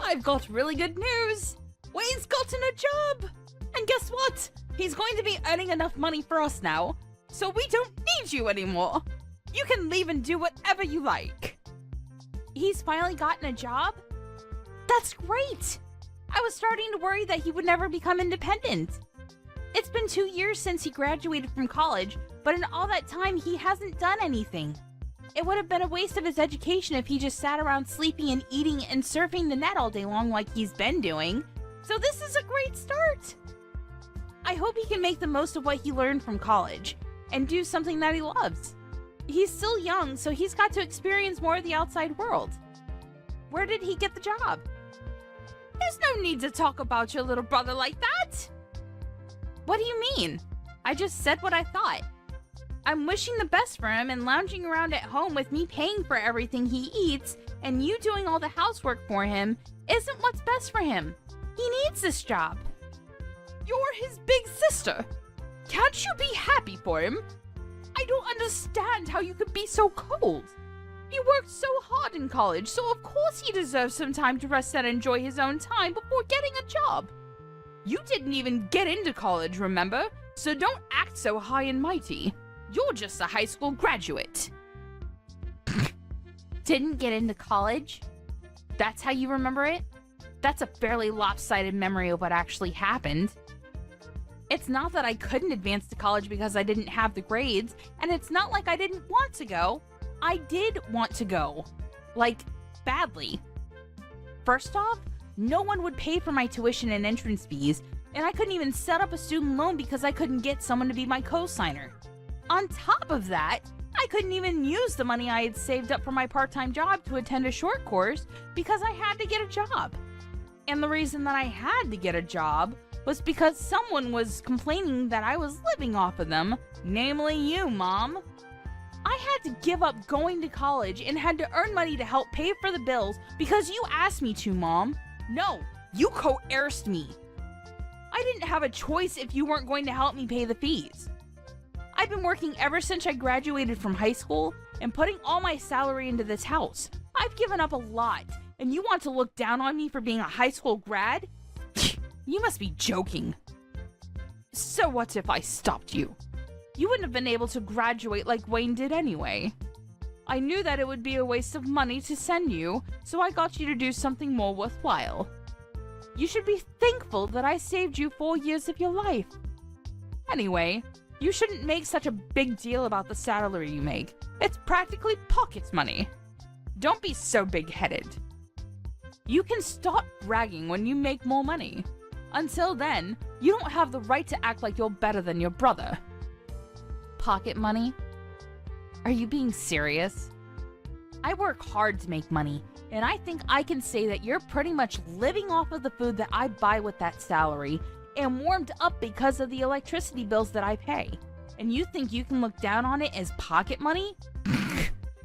I've got really good news! Wayne's gotten a job! And guess what? He's going to be earning enough money for us now, so we don't need you anymore! You can leave and do whatever you like! He's finally gotten a job? That's great! I was starting to worry that he would never become independent. It's been 2 years since he graduated from college, but in all that time he hasn't done anything. It would have been a waste of his education if he just sat around sleeping and eating and surfing the net all day long like he's been doing. So this is a great start! I hope he can make the most of what he learned from college and do something that he loves. He's still young, so he's got to experience more of the outside world. Where did he get the job? There's no need to talk about your little brother like that! What do you mean? I just said what I thought. I'm wishing the best for him, and lounging around at home with me paying for everything he eats and you doing all the housework for him isn't what's best for him. He needs this job. You're his big sister. Can't you be happy for him? I don't understand how you could be so cold. He worked so hard in college, so of course he deserves some time to rest and enjoy his own time before getting a job. You didn't even get into college, remember? So don't act so high and mighty. You're just a high school graduate. Didn't get into college? That's how you remember it? That's a fairly lopsided memory of what actually happened. It's not that I couldn't advance to college because I didn't have the grades, and it's not like I didn't want to go. I did want to go. Like, badly. First off, no one would pay for my tuition and entrance fees, and I couldn't even set up a student loan because I couldn't get someone to be my co-signer. On top of that, I couldn't even use the money I had saved up for my part-time job to attend a short course because I had to get a job. And the reason that I had to get a job was because someone was complaining that I was living off of them, namely you, Mom. I had to give up going to college and had to earn money to help pay for the bills because you asked me to, Mom. No, you coerced me. I didn't have a choice if you weren't going to help me pay the fees. I've been working ever since I graduated from high school and putting all my salary into this house. I've given up a lot, and you want to look down on me for being a high school grad? You must be joking. So what if I stopped you? You wouldn't have been able to graduate like Wayne did anyway. I knew that it would be a waste of money to send you, so I got you to do something more worthwhile. You should be thankful that I saved you 4 years of your life. Anyway, you shouldn't make such a big deal about the salary you make. It's practically pocket money. Don't be so big-headed. You can stop bragging when you make more money. Until then, you don't have the right to act like you're better than your brother. Pocket money? Are you being serious? I work hard to make money, and I think I can say that you're pretty much living off of the food that I buy with that salary and warmed up because of the electricity bills that I pay. And you think you can look down on it as pocket money?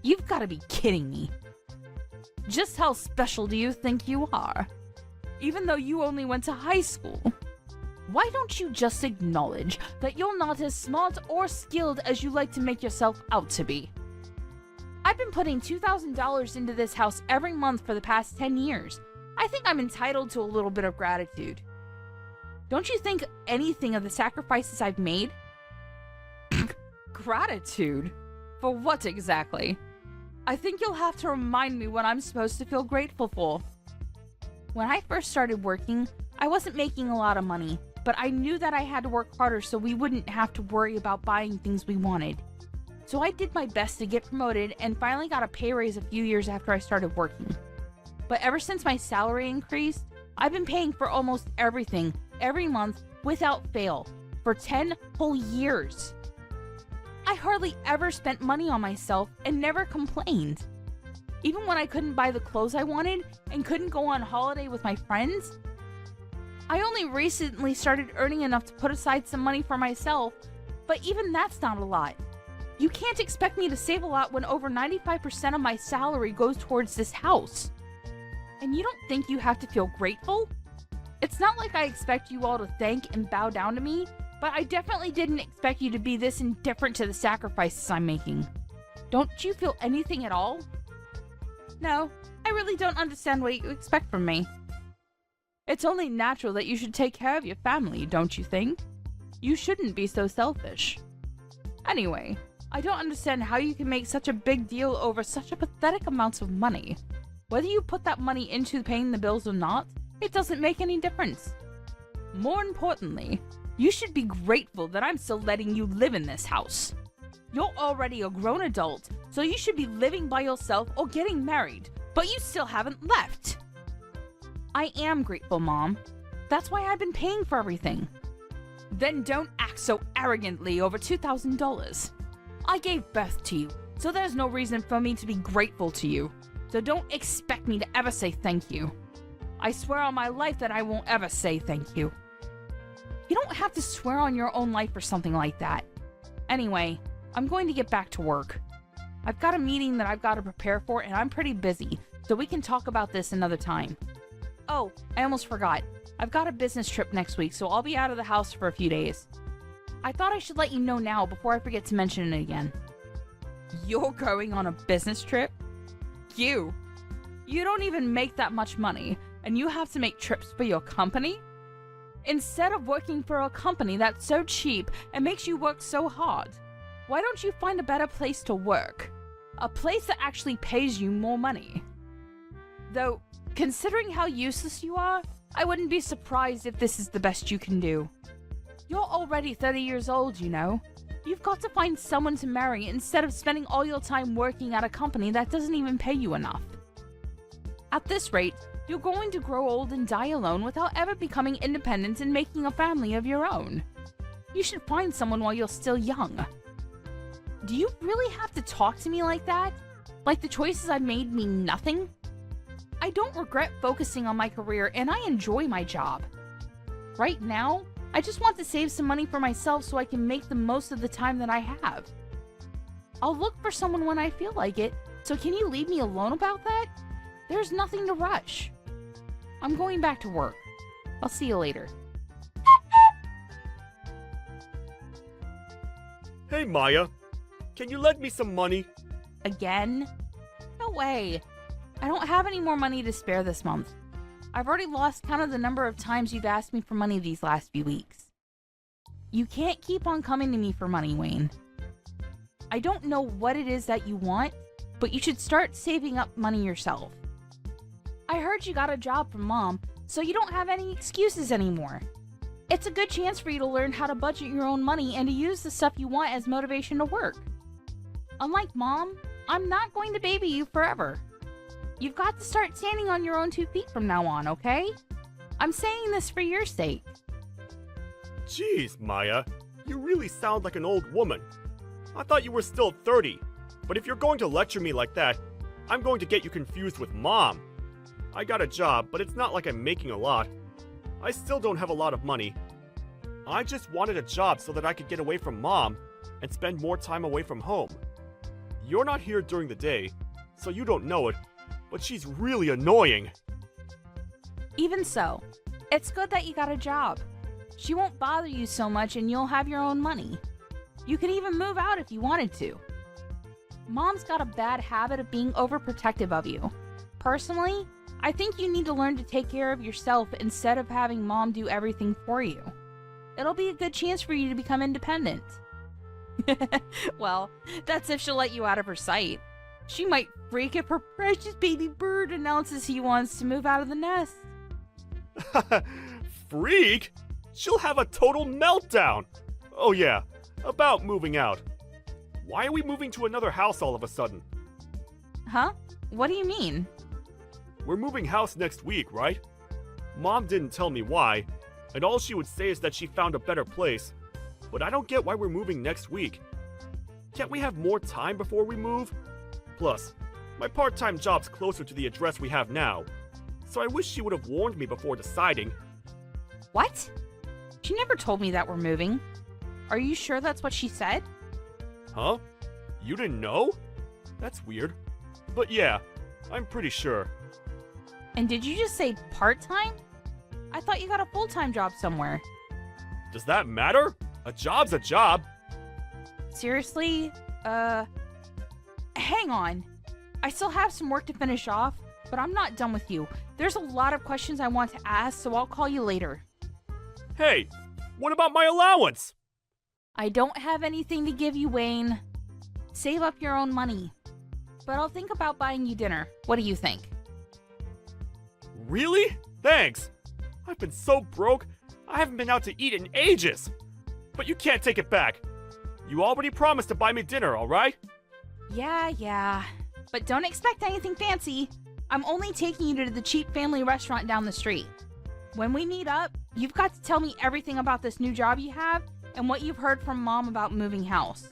You've got to be kidding me. Just how special do you think you are? Even though you only went to high school. Why don't you just acknowledge that you're not as smart or skilled as you like to make yourself out to be? I've been putting $2,000 into this house every month for the past 10 years. I think I'm entitled to a little bit of gratitude. Don't you think anything of the sacrifices I've made? Gratitude? For what exactly? I think you'll have to remind me what I'm supposed to feel grateful for. When I first started working, I wasn't making a lot of money, but I knew that I had to work harder so we wouldn't have to worry about buying things we wanted. So I did my best to get promoted and finally got a pay raise a few years after I started working. But ever since my salary increased, I've been paying for almost everything every month without fail for 10 whole years. I hardly ever spent money on myself and never complained. Even when I couldn't buy the clothes I wanted and couldn't go on holiday with my friends. I only recently started earning enough to put aside some money for myself, but even that's not a lot. You can't expect me to save a lot when over 95% of my salary goes towards this house. And you don't think you have to feel grateful? It's not like I expect you all to thank and bow down to me, but I definitely didn't expect you to be this indifferent to the sacrifices I'm making. Don't you feel anything at all? No, I really don't understand what you expect from me. It's only natural that you should take care of your family, don't you think? You shouldn't be so selfish. Anyway, I don't understand how you can make such a big deal over such a pathetic amount of money. Whether you put that money into paying the bills or not, it doesn't make any difference. More importantly, you should be grateful that I'm still letting you live in this house. You're already a grown adult, so you should be living by yourself or getting married, but you still haven't left. I am grateful, Mom. That's why I've been paying for everything. Then don't act so arrogantly over $2,000. I gave birth to you, so there's no reason for me to be grateful to you. So don't expect me to ever say thank you. I swear on my life that I won't ever say thank you. You don't have to swear on your own life or something like that. Anyway, I'm going to get back to work. I've got a meeting that I've got to prepare for and I'm pretty busy, so we can talk about this another time. Oh, I almost forgot. I've got a business trip next week, so I'll be out of the house for a few days. I thought I should let you know now before I forget to mention it again. You're going on a business trip? You don't even make that much money, and you have to make trips for your company? Instead of working for a company that's so cheap and makes you work so hard, why don't you find a better place to work? A place that actually pays you more money. Though, considering how useless you are, I wouldn't be surprised if this is the best you can do. You're already 30 years old, you know. You've got to find someone to marry instead of spending all your time working at a company that doesn't even pay you enough. At this rate, you're going to grow old and die alone without ever becoming independent and making a family of your own. You should find someone while you're still young. Do you really have to talk to me like that? Like the choices I've made mean nothing? I don't regret focusing on my career and I enjoy my job. Right now, I just want to save some money for myself so I can make the most of the time that I have. I'll look for someone when I feel like it, so can you leave me alone about that? There's nothing to rush. I'm going back to work. I'll see you later. Hey Maya, can you lend me some money? Again? No way. I don't have any more money to spare this month. I've already lost count of the number of times you've asked me for money these last few weeks. You can't keep on coming to me for money, Wayne. I don't know what it is that you want, but you should start saving up money yourself. I heard you got a job from Mom, so you don't have any excuses anymore. It's a good chance for you to learn how to budget your own money and to use the stuff you want as motivation to work. Unlike Mom, I'm not going to baby you forever. You've got to start standing on your own 2 feet from now on, okay? I'm saying this for your sake. Jeez, Maya, you really sound like an old woman. I thought you were still 30, but if you're going to lecture me like that, I'm going to get you confused with Mom. I got a job, but it's not like I'm making a lot. I still don't have a lot of money. I just wanted a job so that I could get away from Mom and spend more time away from home. You're not here during the day, so you don't know it, but she's really annoying. Even so, it's good that you got a job. She won't bother you so much and you'll have your own money. You can even move out if you wanted to. Mom's got a bad habit of being overprotective of you. Personally, I think you need to learn to take care of yourself instead of having Mom do everything for you. It'll be a good chance for you to become independent. Well, that's if she'll let you out of her sight. She might freak if her precious baby bird announces he wants to move out of the nest. Freak? She'll have a total meltdown. Oh yeah, about moving out. Why are we moving to another house all of a sudden? Huh? What do you mean? We're moving house next week, right? Mom didn't tell me why, and all she would say is that she found a better place. But I don't get why we're moving next week. Can't we have more time before we move? Plus, my part-time job's closer to the address we have now, so I wish she would have warned me before deciding. What? She never told me that we're moving. Are you sure that's what she said? Huh? You didn't know? That's weird. But yeah, I'm pretty sure. And did you just say part-time? I thought you got a full-time job somewhere. Does that matter? A job's a job. Seriously? Hang on. I still have some work to finish off, But I'm not done with you. There's a lot of questions I want to ask, so I'll call you later. Hey, what about my allowance? I don't have anything to give you, Wayne. Save up your own money. But I'll think about buying you dinner. What do you think? Really? Thanks. I've been so broke, I haven't been out to eat in ages. But you can't take it back. You already promised to buy me dinner, alright? Yeah. But don't expect anything fancy. I'm only taking you to the cheap family restaurant down the street. When we meet up, you've got to tell me everything about this new job you have and what you've heard from Mom about moving house.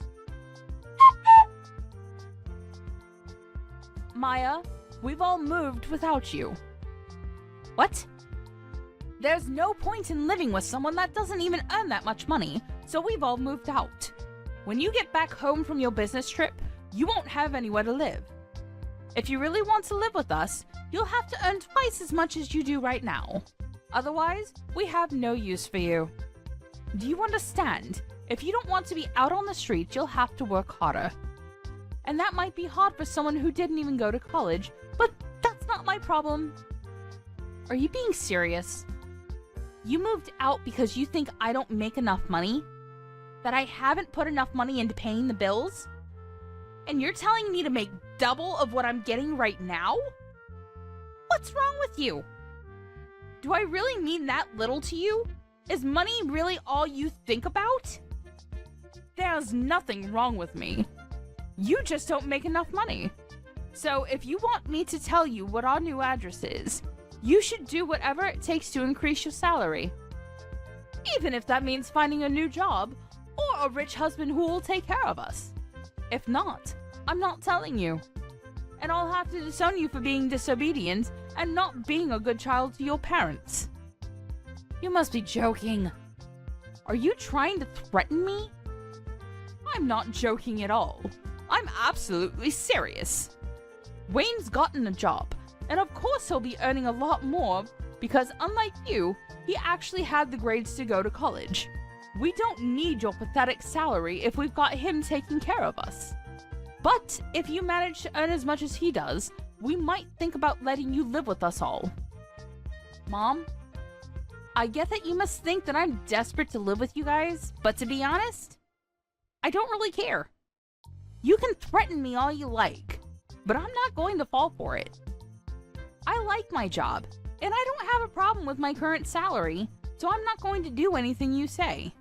Maya, we've all moved without you. What? There's no point in living with someone that doesn't even earn that much money, so we've all moved out. When you get back home from your business trip, you won't have anywhere to live. If you really want to live with us, you'll have to earn twice as much as you do right now. Otherwise, we have no use for you. Do you understand? If you don't want to be out on the street, you'll have to work harder. And that might be hard for someone who didn't even go to college, but that's not my problem. Are you being serious? You moved out because you think I don't make enough money? That I haven't put enough money into paying the bills? And you're telling me to make double of what I'm getting right now? What's wrong with you? Do I really mean that little to you? Is money really all you think about? There's nothing wrong with me. You just don't make enough money. So if you want me to tell you what our new address is, you should do whatever it takes to increase your salary. Even if that means finding a new job or a rich husband who will take care of us. If not, I'm not telling you. And I'll have to disown you for being disobedient and not being a good child to your parents. You must be joking. Are you trying to threaten me? I'm not joking at all. I'm absolutely serious. Wayne's gotten a job, and of course he'll be earning a lot more because unlike you, he actually had the grades to go to college. We don't need your pathetic salary if we've got him taking care of us. But if you manage to earn as much as he does, we might think about letting you live with us all. Mom, I get that you must think that I'm desperate to live with you guys, but to be honest, I don't really care. You can threaten me all you like, but I'm not going to fall for it. I like my job, and I don't have a problem with my current salary, so I'm not going to do anything you say.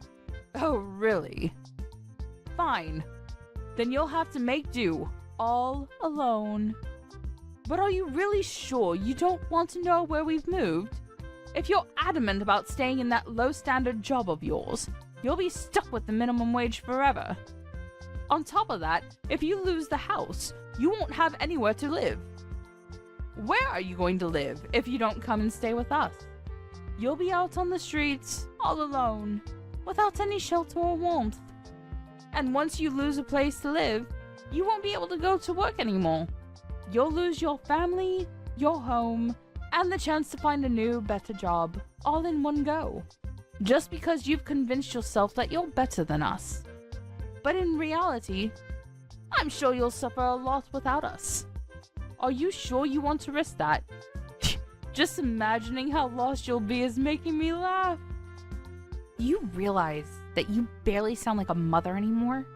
Oh, really? Fine. Then you'll have to make do, all alone. But are you really sure you don't want to know where we've moved? If you're adamant about staying in that low-standard job of yours, you'll be stuck with the minimum wage forever. On top of that, if you lose the house, you won't have anywhere to live. Where are you going to live if you don't come and stay with us? You'll be out on the streets, all alone, without any shelter or warmth. And once you lose a place to live, you won't be able to go to work anymore. You'll lose your family, your home, and the chance to find a new, better job, all in one go. Just because you've convinced yourself that you're better than us. But in reality, I'm sure you'll suffer a lot without us. Are you sure you want to risk that? Just imagining how lost you'll be is making me laugh. Do you realize that you barely sound like a mother anymore?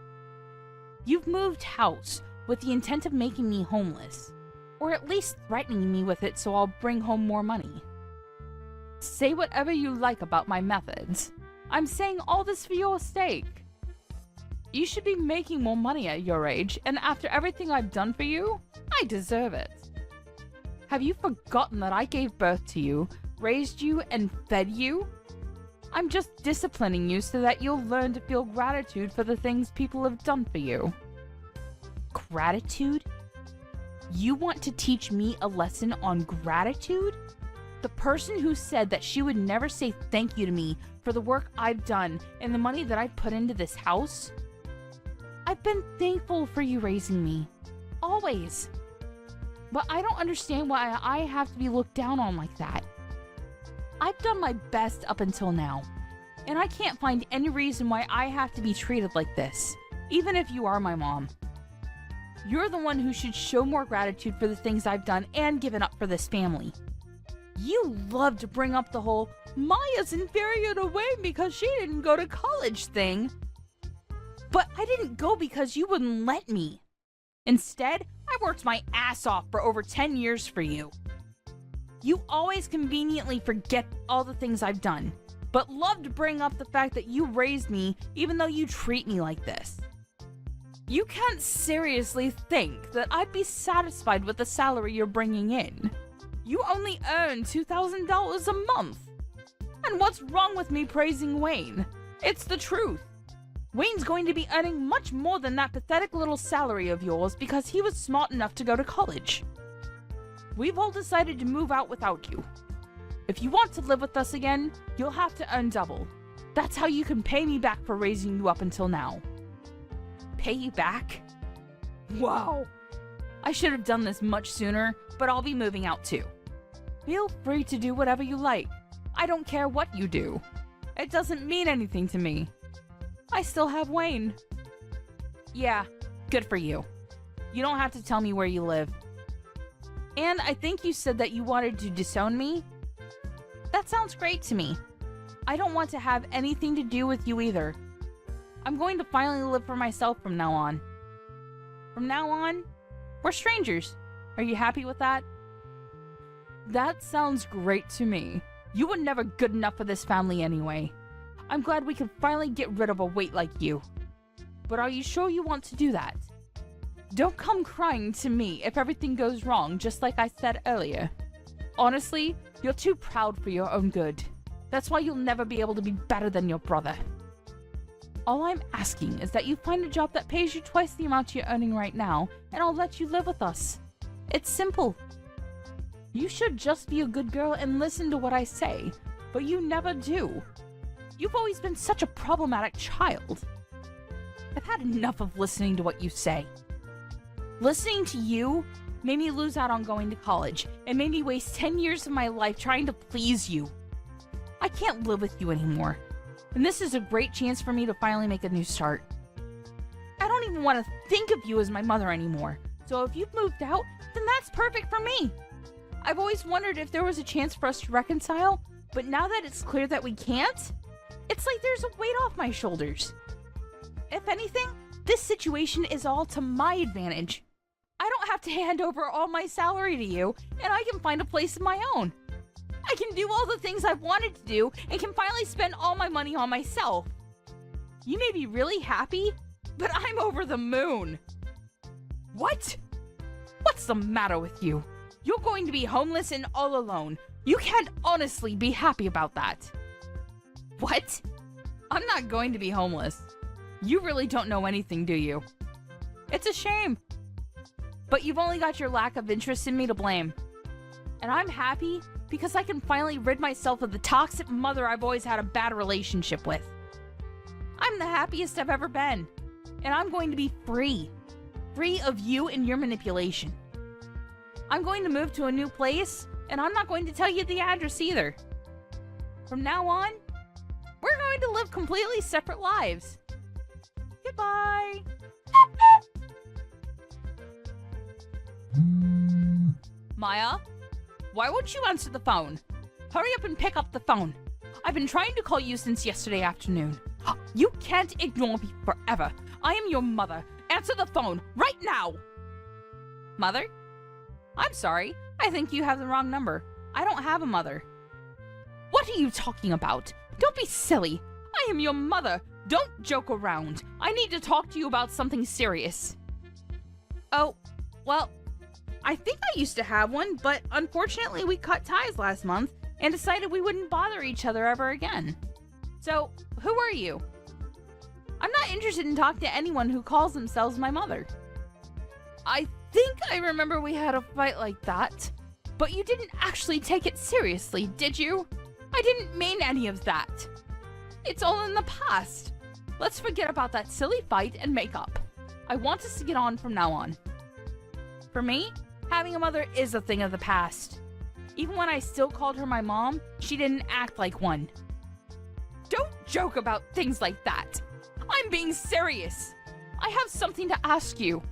You've moved house with the intent of making me homeless, or at least threatening me with it so I'll bring home more money. Say whatever you like about my methods. I'm saying all this for your sake. You should be making more money at your age, and after everything I've done for you, I deserve it. Have you forgotten that I gave birth to you, raised you, and fed you? I'm just disciplining you so that you'll learn to feel gratitude for the things people have done for you. Gratitude? You want to teach me a lesson on gratitude? The person who said that she would never say thank you to me for the work I've done and the money that I've put into this house? I've been thankful for you raising me. Always. But I don't understand why I have to be looked down on like that. I've done my best up until now, and I can't find any reason why I have to be treated like this, even if you are my mom. You're the one who should show more gratitude for the things I've done and given up for this family. You love to bring up the whole Maya's inferior to Wayne because she didn't go to college thing. But I didn't go because you wouldn't let me. Instead, I worked my ass off for over 10 years for you. You always conveniently forget all the things I've done, but love to bring up the fact that you raised me even though you treat me like this. You can't seriously think that I'd be satisfied with the salary you're bringing in. You only earn $2,000 a month. And what's wrong with me praising Wayne? It's the truth. Wayne's going to be earning much more than that pathetic little salary of yours because he was smart enough to go to college. We've all decided to move out without you. If you want to live with us again, you'll have to earn double. That's how you can pay me back for raising you up until now. Pay you back? Wow. I should have done this much sooner, but I'll be moving out too. Feel free to do whatever you like. I don't care what you do. It doesn't mean anything to me. I still have Wayne. Yeah, good for you. You don't have to tell me where you live. And I think you said that you wanted to disown me? That sounds great to me. I don't want to have anything to do with you either. I'm going to finally live for myself from now on. From now on, we're strangers. Are you happy with that? That sounds great to me. You were never good enough for this family anyway. I'm glad we can finally get rid of a weight like you. But are you sure you want to do that? Don't come crying to me if everything goes wrong, just like I said earlier. Honestly, you're too proud for your own good. That's why you'll never be able to be better than your brother. All I'm asking is that you find a job that pays you twice the amount you're earning right now, and I'll let you live with us. It's simple. You should just be a good girl and listen to what I say, but you never do. You've always been such a problematic child. I've had enough of listening to what you say. Listening to you made me lose out on going to college and made me waste 10 years of my life trying to please you. I can't live with you anymore, and this is a great chance for me to finally make a new start. I don't even want to think of you as my mother anymore, so if you've moved out, then that's perfect for me. I've always wondered if there was a chance for us to reconcile, but now that it's clear that we can't, it's like there's a weight off my shoulders. If anything, this situation is all to my advantage. I don't have to hand over all my salary to you, and I can find a place of my own. I can do all the things I've wanted to do and can finally spend all my money on myself. You may be really happy, but I'm over the moon. What? What's the matter with you? You're going to be homeless and all alone. You can't honestly be happy about that. What? I'm not going to be homeless. You really don't know anything, do you? It's a shame. But you've only got your lack of interest in me to blame. And I'm happy because I can finally rid myself of the toxic mother I've always had a bad relationship with. I'm the happiest I've ever been. And I'm going to be free. Free of you and your manipulation. I'm going to move to a new place, and I'm not going to tell you the address either. From now on, we're going to live completely separate lives. Goodbye! Maya? Why won't you answer the phone? Hurry up and pick up the phone. I've been trying to call you since yesterday afternoon. You can't ignore me forever. I am your mother. Answer the phone right now! Mother? I'm sorry. I think you have the wrong number. I don't have a mother. What are you talking about? Don't be silly. I am your mother. Don't joke around. I need to talk to you about something serious. Oh, well, I think I used to have one, but unfortunately we cut ties last month and decided we wouldn't bother each other ever again. So, who are you? I'm not interested in talking to anyone who calls themselves my mother. I think I remember we had a fight like that, but you didn't actually take it seriously, did you? I didn't mean any of that. It's all in the past. Let's forget about that silly fight and make up. I want us to get on from now on. For me, having a mother is a thing of the past. Even when I still called her my mom, she didn't act like one. Don't joke about things like that. I'm being serious. I have something to ask you.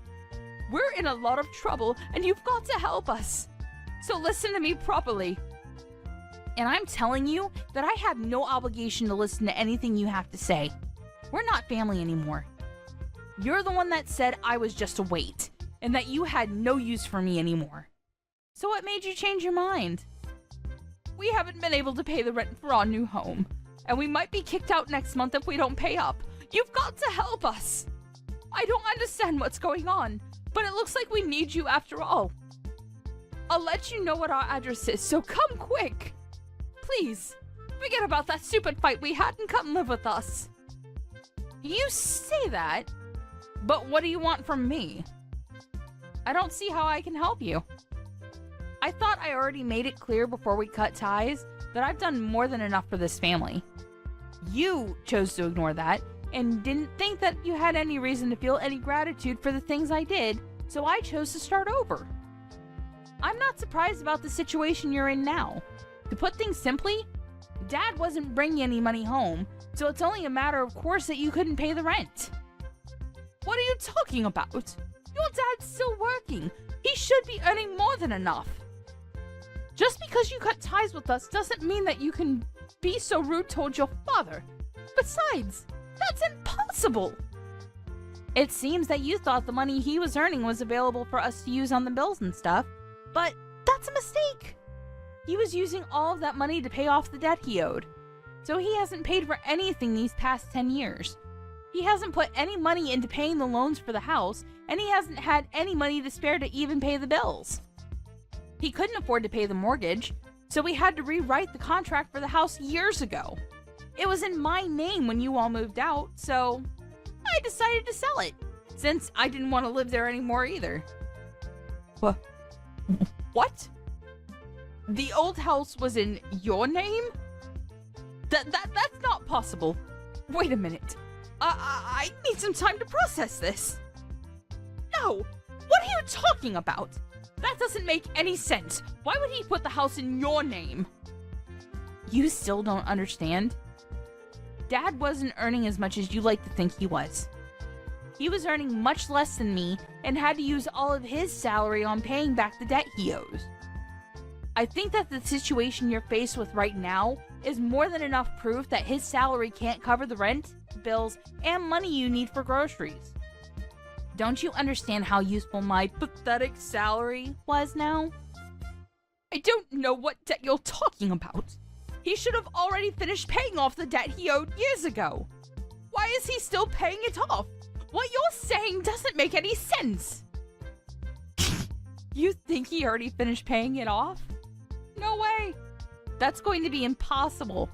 We're in a lot of trouble, and you've got to help us. So listen to me properly. And I'm telling you that I have no obligation to listen to anything you have to say. We're not family anymore. You're the one that said I was just a weight, and that you had no use for me anymore. So what made you change your mind? We haven't been able to pay the rent for our new home, and we might be kicked out next month if we don't pay up. You've got to help us. I don't understand what's going on, but it looks like we need you after all. I'll let you know what our address is, so come quick. Please, forget about that stupid fight we had and come live with us. You say that, but what do you want from me? I don't see how I can help you. I thought I already made it clear before we cut ties that I've done more than enough for this family. You chose to ignore that and didn't think that you had any reason to feel any gratitude for the things I did, so I chose to start over. I'm not surprised about the situation you're in now. To put things simply, Dad wasn't bringing any money home, so it's only a matter of course that you couldn't pay the rent. What are you talking about? Your dad's still working. He should be earning more than enough. Just because you cut ties with us doesn't mean that you can be so rude towards your father. Besides, that's impossible. It seems that you thought the money he was earning was available for us to use on the bills and stuff, but that's a mistake. He was using all of that money to pay off the debt he owed, so he hasn't paid for anything these past 10 years. He hasn't put any money into paying the loans for the house, and he hasn't had any money to spare to even pay the bills. He couldn't afford to pay the mortgage, so we had to rewrite the contract for the house years ago. It was in my name when you all moved out, so I decided to sell it, since I didn't want to live there anymore either. What? The old house was in your name? That's not possible. Wait a minute. I need some time to process this. No! What are you talking about? That doesn't make any sense. Why would he put the house in your name? You still don't understand? Dad wasn't earning as much as you like to think he was. He was earning much less than me and had to use all of his salary on paying back the debt he owes. I think that the situation you're faced with right now is more than enough proof that his salary can't cover the rent, bills, and money you need for groceries. Don't you understand how useful my pathetic salary was now? I don't know what debt you're talking about. He should have already finished paying off the debt he owed years ago. Why is he still paying it off? What you're saying doesn't make any sense. You think he already finished paying it off? No way. That's going to be impossible.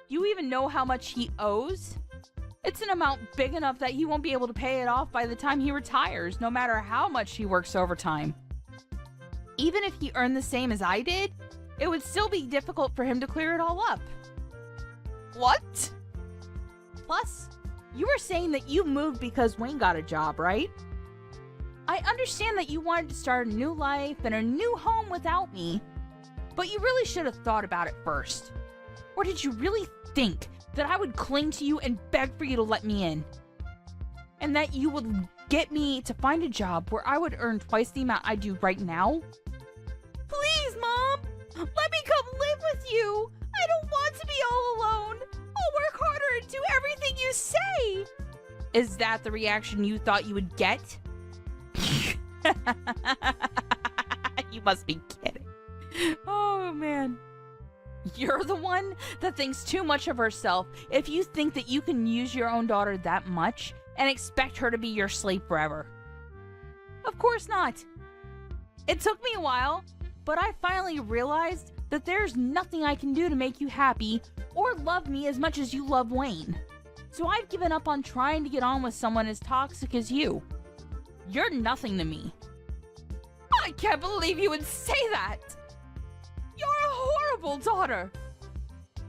You even know how much he owes? It's an amount big enough that he won't be able to pay it off by the time he retires, no matter how much he works overtime. Even if he earned the same as I did, it would still be difficult for him to clear it all up. What? Plus, you were saying that you moved because Wayne got a job, right? I understand that you wanted to start a new life and a new home without me, but you really should have thought about it first. Or did you really think that I would cling to you and beg for you to let me in? And that you would get me to find a job where I would earn twice the amount I do right now? Please, Mom! Let me come live with you! I don't want to be all alone! I'll work harder and do everything you say! Is that the reaction you thought you would get? You must be kidding. Oh, man. You're the one that thinks too much of herself if you think that you can use your own daughter that much and expect her to be your slave forever. Of course not. It took me a while, but I finally realized that there's nothing I can do to make you happy or love me as much as you love Wayne. So I've given up on trying to get on with someone as toxic as you. You're nothing to me. I can't believe you would say that! You're a horrible daughter!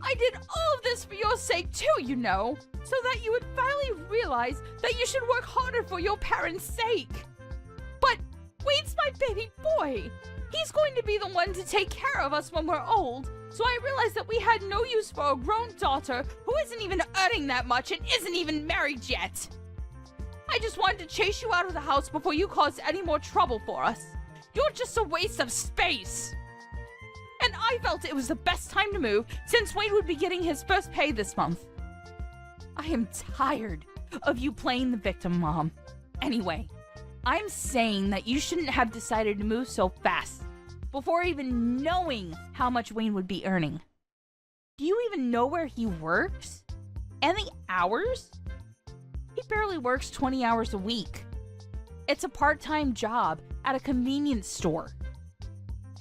I did all of this for your sake too, you know, so that you would finally realize that you should work harder for your parents' sake. But Wayne's my baby boy! He's going to be the one to take care of us when we're old, so I realized that we had no use for a grown daughter who isn't even earning that much and isn't even married yet. I just wanted to chase you out of the house before you caused any more trouble for us. You're just a waste of space. And I felt it was the best time to move since Wayne would be getting his first pay this month. I am tired of you playing the victim, Mom. Anyway, I'm saying that you shouldn't have decided to move so fast before even knowing how much Wayne would be earning. Do you even know where he works? And the hours? He barely works 20 hours a week. It's a part-time job at a convenience store.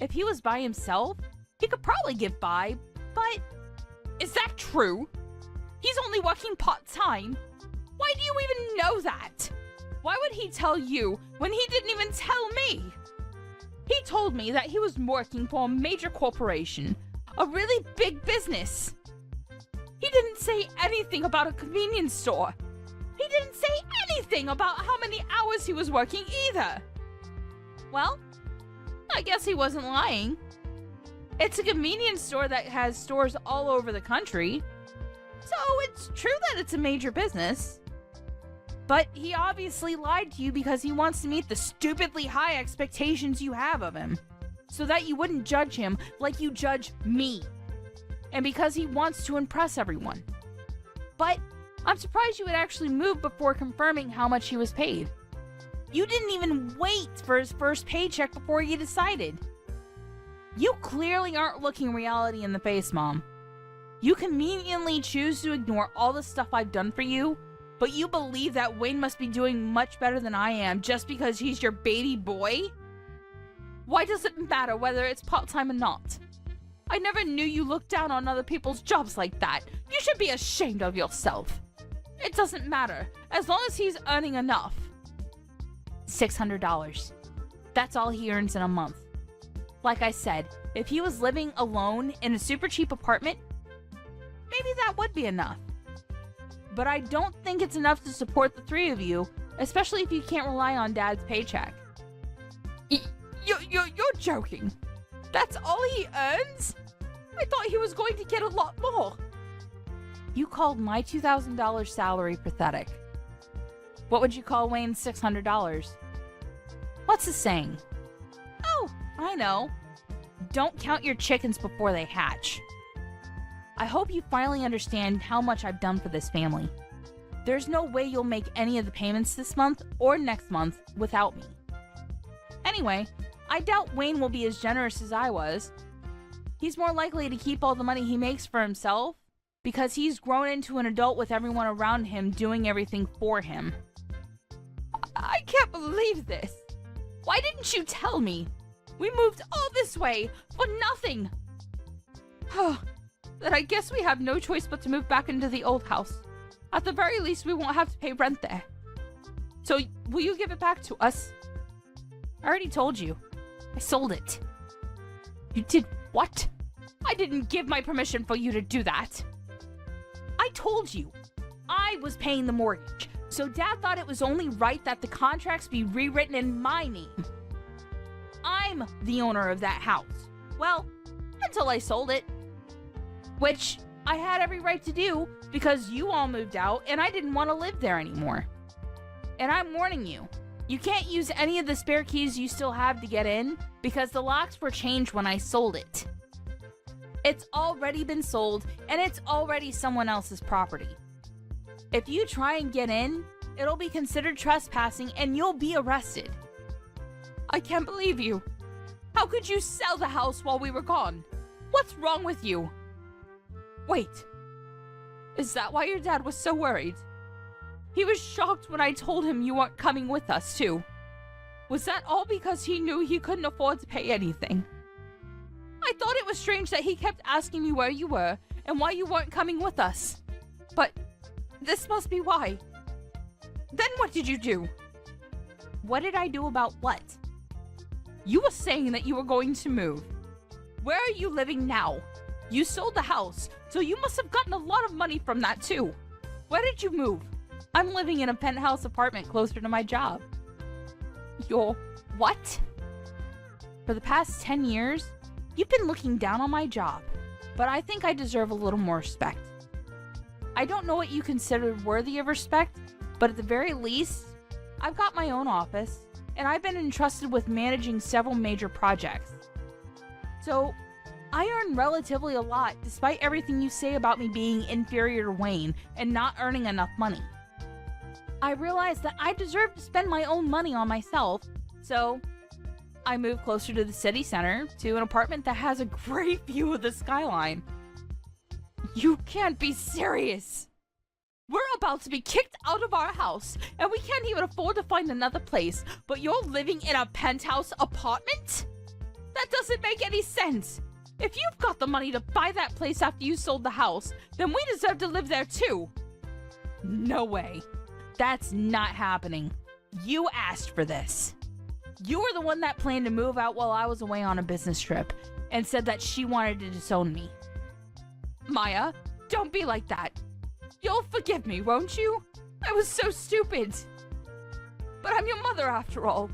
If he was by himself, he could probably get by, but is that true? He's only working part-time. Why do you even know that? Why would he tell you when he didn't even tell me? He told me that he was working for a major corporation, a really big business. He didn't say anything about a convenience store. He didn't say anything about how many hours he was working either. Well, I guess he wasn't lying. It's a convenience store that has stores all over the country, so it's true that it's a major business. But he obviously lied to you because he wants to meet the stupidly high expectations you have of him, so that you wouldn't judge him like you judge me. And because he wants to impress everyone. But I'm surprised you would actually move before confirming how much he was paid. You didn't even wait for his first paycheck before you decided. You clearly aren't looking reality in the face, Mom. You conveniently choose to ignore all the stuff I've done for you, but you believe that Wayne must be doing much better than I am just because he's your baby boy? Why does it matter whether it's part-time or not? I never knew you looked down on other people's jobs like that. You should be ashamed of yourself. It doesn't matter, as long as he's earning enough. $600. That's all he earns in a month. Like I said, if he was living alone in a super cheap apartment, maybe that would be enough. But I don't think it's enough to support the three of you, especially if you can't rely on Dad's paycheck. You're joking. That's all he earns? I thought he was going to get a lot more. You called my $2,000 salary pathetic. What would you call Wayne's $600? What's the saying? Oh, I know. Don't count your chickens before they hatch. I hope you finally understand how much I've done for this family. There's no way you'll make any of the payments this month or next month without me. Anyway, I doubt Wayne will be as generous as I was. He's more likely to keep all the money he makes for himself because he's grown into an adult with everyone around him doing everything for him. I can't believe this. Why didn't you tell me? We moved all this way for nothing. Then I guess we have no choice but to move back into the old house. At the very least, we won't have to pay rent there. So, will you give it back to us? I already told you. I sold it. You did what? I didn't give my permission for you to do that. I told you. I was paying the mortgage, so Dad thought it was only right that the contracts be rewritten in my name. I'm the owner of that house. Well, until I sold it. Which I had every right to do because you all moved out and I didn't want to live there anymore. And I'm warning you, you can't use any of the spare keys you still have to get in because the locks were changed when I sold it. It's already been sold and it's already someone else's property. If you try and get in, it'll be considered trespassing and you'll be arrested. I can't believe you. How could you sell the house while we were gone? What's wrong with you? Wait, is that why your dad was so worried? He was shocked when I told him you weren't coming with us, too. Was that all because he knew he couldn't afford to pay anything? I thought it was strange that he kept asking me where you were and why you weren't coming with us. But this must be why. Then what did you do? What did I do about what? You were saying that you were going to move. Where are you living now? You sold the house, so you must have gotten a lot of money from that too. Where did you move? I'm living in a penthouse apartment closer to my job. Your what? For the past 10 years, you've been looking down on my job, but I think I deserve a little more respect. I don't know what you considered worthy of respect, but at the very least, I've got my own office, and I've been entrusted with managing several major projects. So, I earn relatively a lot despite everything you say about me being inferior to Wayne and not earning enough money. I realized that I deserve to spend my own money on myself, so I moved closer to the city center to an apartment that has a great view of the skyline. You can't be serious! We're about to be kicked out of our house, and we can't even afford to find another place, but you're living in a penthouse apartment? That doesn't make any sense! If you've got the money to buy that place after you sold the house, then we deserve to live there too! No way. That's not happening. You asked for this. You were the one that planned to move out while I was away on a business trip, and said that she wanted to disown me. Maya, don't be like that. You'll forgive me, won't you? I was so stupid. But I'm your mother after all.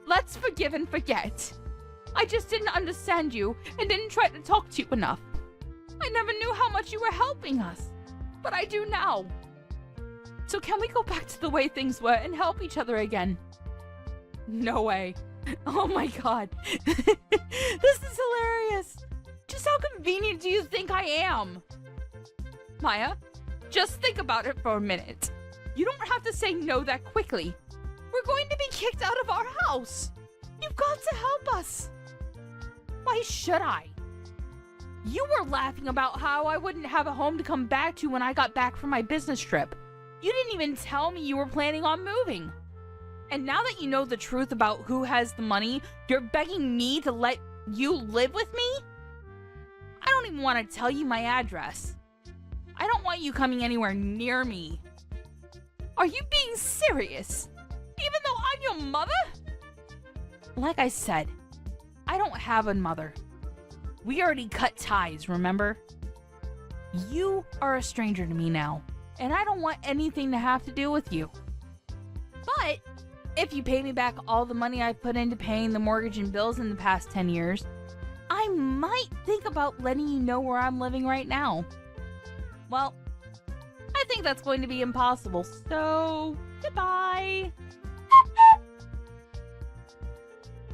Let's forgive and forget. I just didn't understand you and didn't try to talk to you enough. I never knew how much you were helping us, but I do now. So can we go back to the way things were and help each other again? No way. Oh my god. This is hilarious. Just how convenient do you think I am? Maya, just think about it for a minute. You don't have to say no that quickly. We're going to be kicked out of our house. You've got to help us. Why should I? You were laughing about how I wouldn't have a home to come back to when I got back from my business trip. You didn't even tell me you were planning on moving. And now that you know the truth about who has the money, you're begging me to let you live with me? I don't even want to tell you my address. I don't want you coming anywhere near me. Are you being serious? Even though I'm your mother? Like I said, I don't have a mother. We already cut ties, remember? You are a stranger to me now, and I don't want anything to have to do with you. But if you pay me back all the money I've put into paying the mortgage and bills in the past 10 years, I might think about letting you know where I'm living right now. Well, I think that's going to be impossible, so goodbye.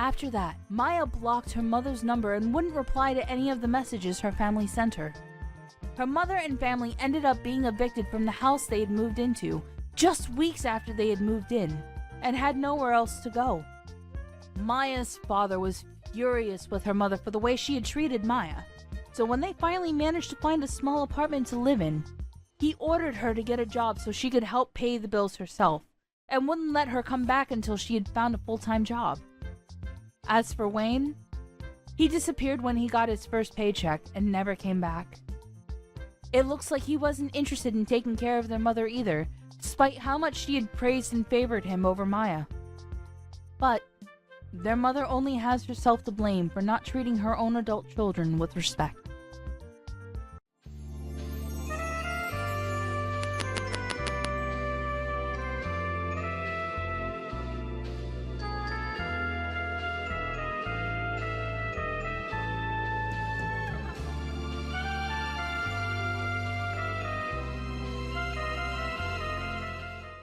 After that, Maya blocked her mother's number and wouldn't reply to any of the messages her family sent her. Her mother and family ended up being evicted from the house they had moved into just weeks after they had moved in and had nowhere else to go. Maya's father was furious with her mother for the way she had treated Maya, so when they finally managed to find a small apartment to live in, he ordered her to get a job so she could help pay the bills herself and wouldn't let her come back until she had found a full-time job. As for Wayne, he disappeared when he got his first paycheck and never came back. It looks like he wasn't interested in taking care of their mother either, despite how much she had praised and favored him over Maya. But their mother only has herself to blame for not treating her own adult children with respect.